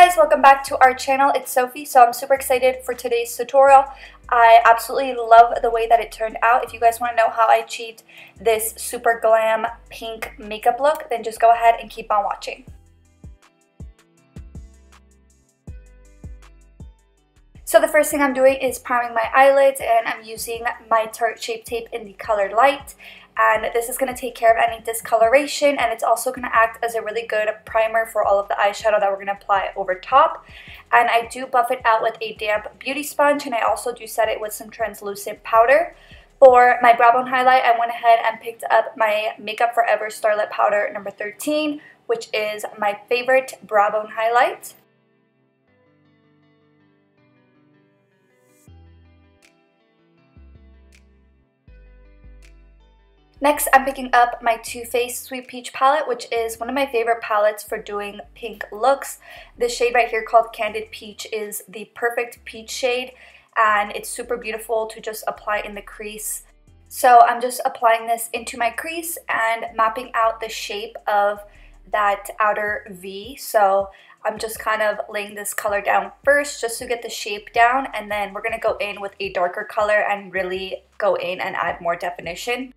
guys, welcome back to our channel. It's Sophie. So I'm super excited for today's tutorial. I absolutely love the way that it turned out. If you guys want to know how I achieved this super glam pink makeup look, then just go ahead and keep on watching. So the first thing I'm doing is priming my eyelids, and I'm using my Tarte Shape Tape in the color Light. And this is going to take care of any discoloration, and it's also going to act as a really good primer for all of the eyeshadow that we're going to apply over top. And I do buff it out with a damp beauty sponge, and I also do set it with some translucent powder. For my brow bone highlight, I went ahead and picked up my Makeup Forever Starlit Powder number 13, which is my favorite brow bone highlight. Next, I'm picking up my Too Faced Sweet Peach palette, which is one of my favorite palettes for doing pink looks. This shade right here called Candied Peach is the perfect peach shade, and it's super beautiful to just apply in the crease. So I'm just applying this into my crease and mapping out the shape of that outer V. So I'm just kind of laying this color down first just to get the shape down, and then we're going to go in with a darker color and really go in and add more definition.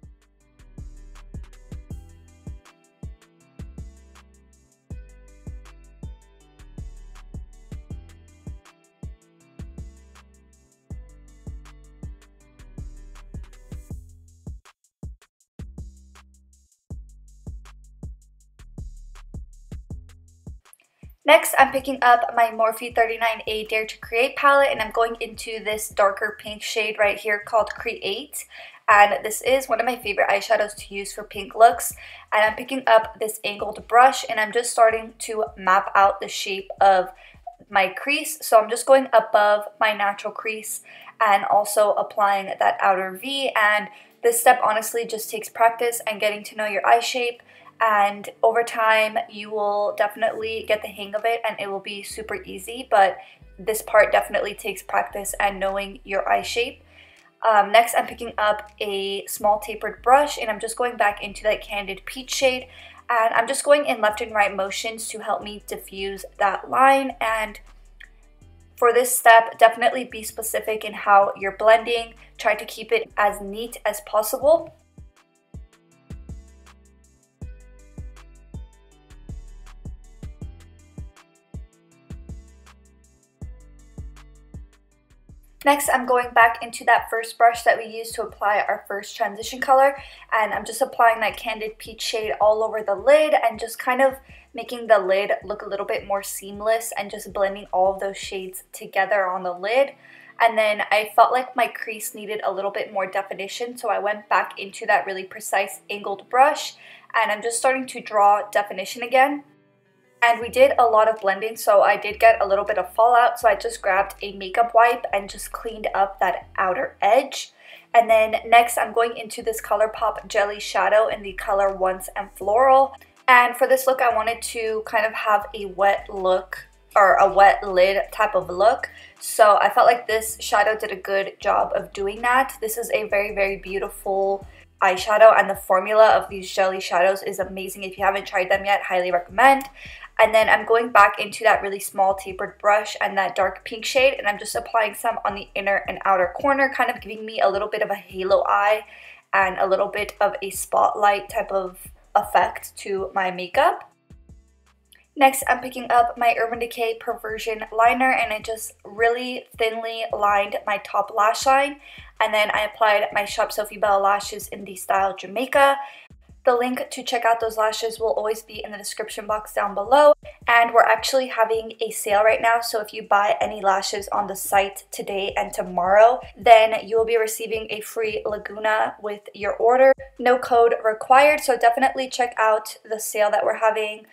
Next, I'm picking up my Morphe 39A Dare to Create palette, and I'm going into this darker pink shade right here called Create. And this is one of my favorite eyeshadows to use for pink looks. And I'm picking up this angled brush, and I'm just starting to map out the shape of my crease. So I'm just going above my natural crease and also applying that outer V. And this step honestly just takes practice and getting to know your eye shape. And over time, you will definitely get the hang of it, and it will be super easy. But this part definitely takes practice and knowing your eye shape. Next, I'm picking up a small tapered brush, and I'm just going back into that Candied Peach shade. And I'm just going in left and right motions to help me diffuse that line. And for this step, definitely be specific in how you're blending. Try to keep it as neat as possible. Next, I'm going back into that first brush that we used to apply our first transition color, and I'm just applying that Candied Peach shade all over the lid and just kind of making the lid look a little bit more seamless and just blending all of those shades together on the lid. And then I felt like my crease needed a little bit more definition, so I went back into that really precise angled brush, and I'm just starting to draw definition again. And we did a lot of blending, so I did get a little bit of fallout, so I just grabbed a makeup wipe and just cleaned up that outer edge. And then next, I'm going into this ColourPop Jelly Shadow in the color Once and Floral. And for this look, I wanted to kind of have a wet look, or a wet lid type of look. So I felt like this shadow did a good job of doing that. This is a very, very beautiful eyeshadow, and the formula of these jelly shadows is amazing. If you haven't tried them yet, highly recommend. And then I'm going back into that really small tapered brush and that dark pink shade, and I'm just applying some on the inner and outer corner, kind of giving me a little bit of a halo eye and a little bit of a spotlight type of effect to my makeup. Next, I'm picking up my Urban Decay Perversion liner, and I just really thinly lined my top lash line. And then I applied my Shop Sofie Bella lashes in the style Jamaica. The link to check out those lashes will always be in the description box down below. And we're actually having a sale right now, so if you buy any lashes on the site today and tomorrow, then you will be receiving a free Laguna with your order. No code required, so definitely check out the sale that we're having.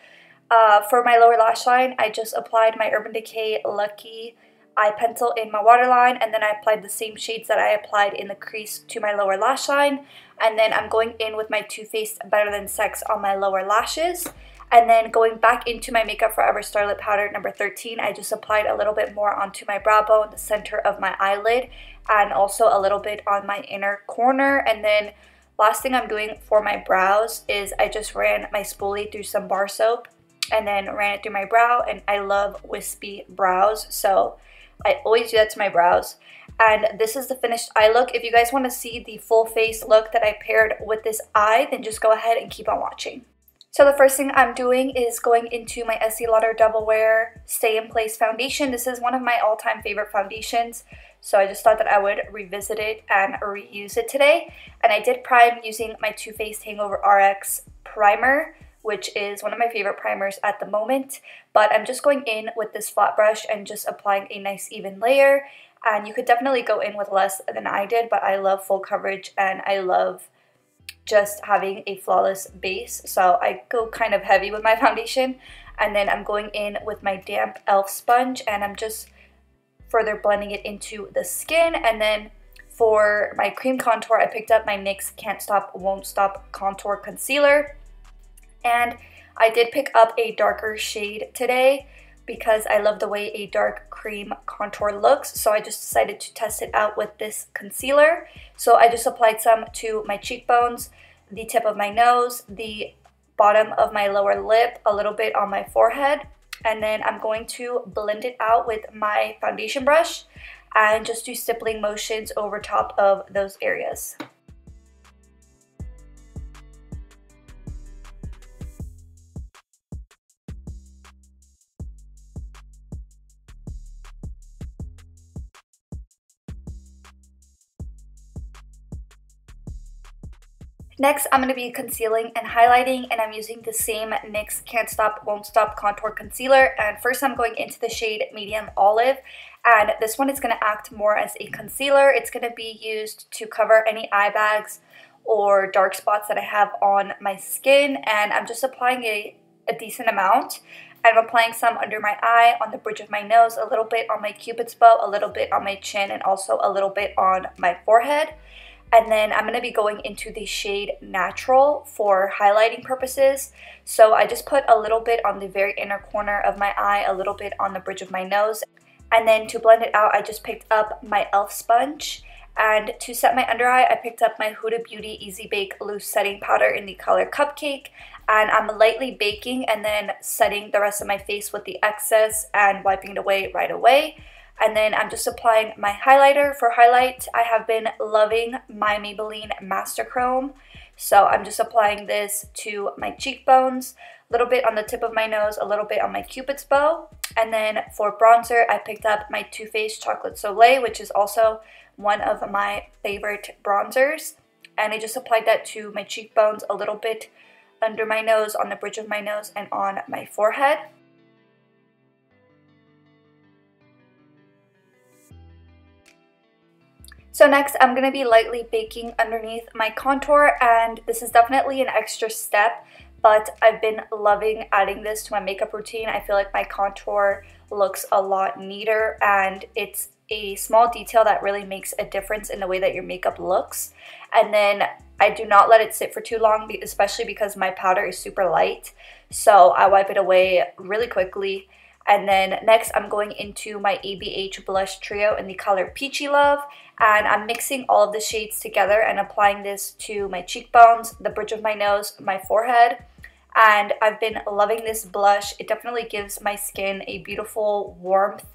For my lower lash line, I just applied my Urban Decay Lucky eye pencil in my waterline, and then I applied the same shades that I applied in the crease to my lower lash line. And then I'm going in with my Too Faced Better Than Sex on my lower lashes. And then going back into my Makeup Forever Starlit Powder number 13, I just applied a little bit more onto my brow bone, the center of my eyelid, and also a little bit on my inner corner. And then last thing I'm doing for my brows is I just ran my spoolie through some bar soap and then ran it through my brow, and I love wispy brows, so I always do that to my brows. And this is the finished eye look. If you guys want to see the full face look that I paired with this eye, then just go ahead and keep on watching. So the first thing I'm doing is going into my Estee Lauder Double Wear Stay in Place foundation. This is one of my all-time favorite foundations, so I just thought that I would revisit it and reuse it today. And I did prime using my Too Faced Hangover RX primer, which is one of my favorite primers at the moment. But I'm just going in with this flat brush and just applying a nice even layer. And you could definitely go in with less than I did, but I love full coverage and I love just having a flawless base, so I go kind of heavy with my foundation. And then I'm going in with my damp e.l.f. sponge and I'm just further blending it into the skin. And then for my cream contour, I picked up my NYX Can't Stop Won't Stop Contour Concealer, and I did pick up a darker shade today because I love the way a dark cream contour looks, so I just decided to test it out with this concealer. So I just applied some to my cheekbones, the tip of my nose, the bottom of my lower lip, a little bit on my forehead, and then I'm going to blend it out with my foundation brush and just do stippling motions over top of those areas. Next, I'm going to be concealing and highlighting, and I'm using the same NYX Can't Stop Won't Stop Contour Concealer. And first I'm going into the shade Medium Olive, and this one is going to act more as a concealer. It's going to be used to cover any eye bags or dark spots that I have on my skin, and I'm just applying a decent amount. I'm applying some under my eye, on the bridge of my nose, a little bit on my cupid's bow, a little bit on my chin, and also a little bit on my forehead. And then I'm going to be going into the shade Natural for highlighting purposes. So I just put a little bit on the very inner corner of my eye, a little bit on the bridge of my nose. And then to blend it out, I just picked up my e.l.f. sponge. And to set my under eye, I picked up my Huda Beauty Easy Bake Loose Setting Powder in the color Cupcake. And I'm lightly baking and then setting the rest of my face with the excess and wiping it away right away. And then I'm just applying my highlighter. For highlight, I have been loving my Maybelline Master Chrome. So I'm just applying this to my cheekbones, a little bit on the tip of my nose, a little bit on my cupid's bow. And then for bronzer, I picked up my Too Faced Chocolate Soleil, which is also one of my favorite bronzers. And I just applied that to my cheekbones, a little bit under my nose, on the bridge of my nose, and on my forehead. So next, I'm going to be lightly baking underneath my contour, and this is definitely an extra step, but I've been loving adding this to my makeup routine. I feel like my contour looks a lot neater, and it's a small detail that really makes a difference in the way that your makeup looks. And then I do not let it sit for too long, especially because my powder is super light, so I wipe it away really quickly. And then next, I'm going into my ABH Blush Trio in the color Peachy Love. And I'm mixing all of the shades together and applying this to my cheekbones, the bridge of my nose, my forehead. And I've been loving this blush. It definitely gives my skin a beautiful warmth,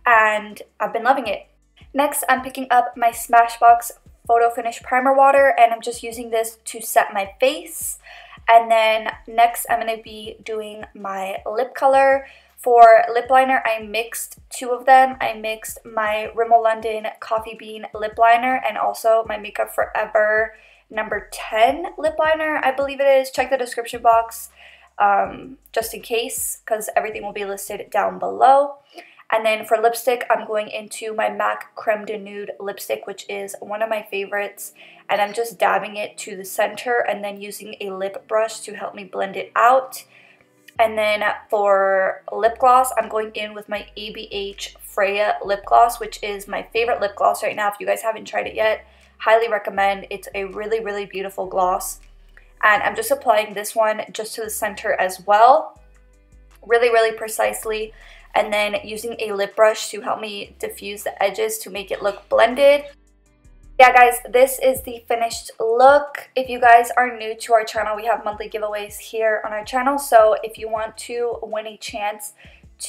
and I've been loving it. Next, I'm picking up my Smashbox Photo Finish Primer Water, and I'm just using this to set my face. And then next, I'm going to be doing my lip color. For lip liner, I mixed two of them. I mixed my Rimmel London Coffee Bean lip liner and also my Makeup Forever number 10 lip liner, I believe it is. Check the description box just in case, because everything will be listed down below. And then for lipstick, I'm going into my MAC Creme de Nude lipstick, which is one of my favorites. And I'm just dabbing it to the center and then using a lip brush to help me blend it out. And then for lip gloss, I'm going in with my ABH Freya lip gloss, which is my favorite lip gloss right now. If you guys haven't tried it yet, highly recommend. It's a really, really beautiful gloss. And I'm just applying this one just to the center as well, really, really precisely. And then using a lip brush to help me diffuse the edges to make it look blended. Yeah guys, this is the finished look. If you guys are new to our channel, we have monthly giveaways here on our channel, so if you want to win a chance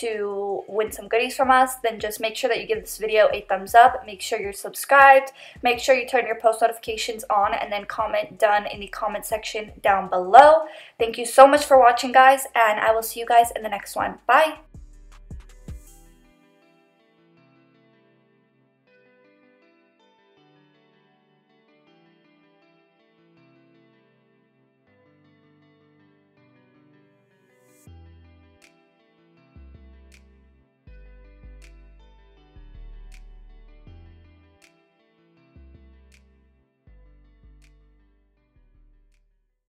to win some goodies from us, then just make sure that you give this video a thumbs up, make sure you're subscribed, make sure you turn your post notifications on, and then comment done in the comment section down below. Thank you so much for watching guys, and I will see you guys in the next one. Bye!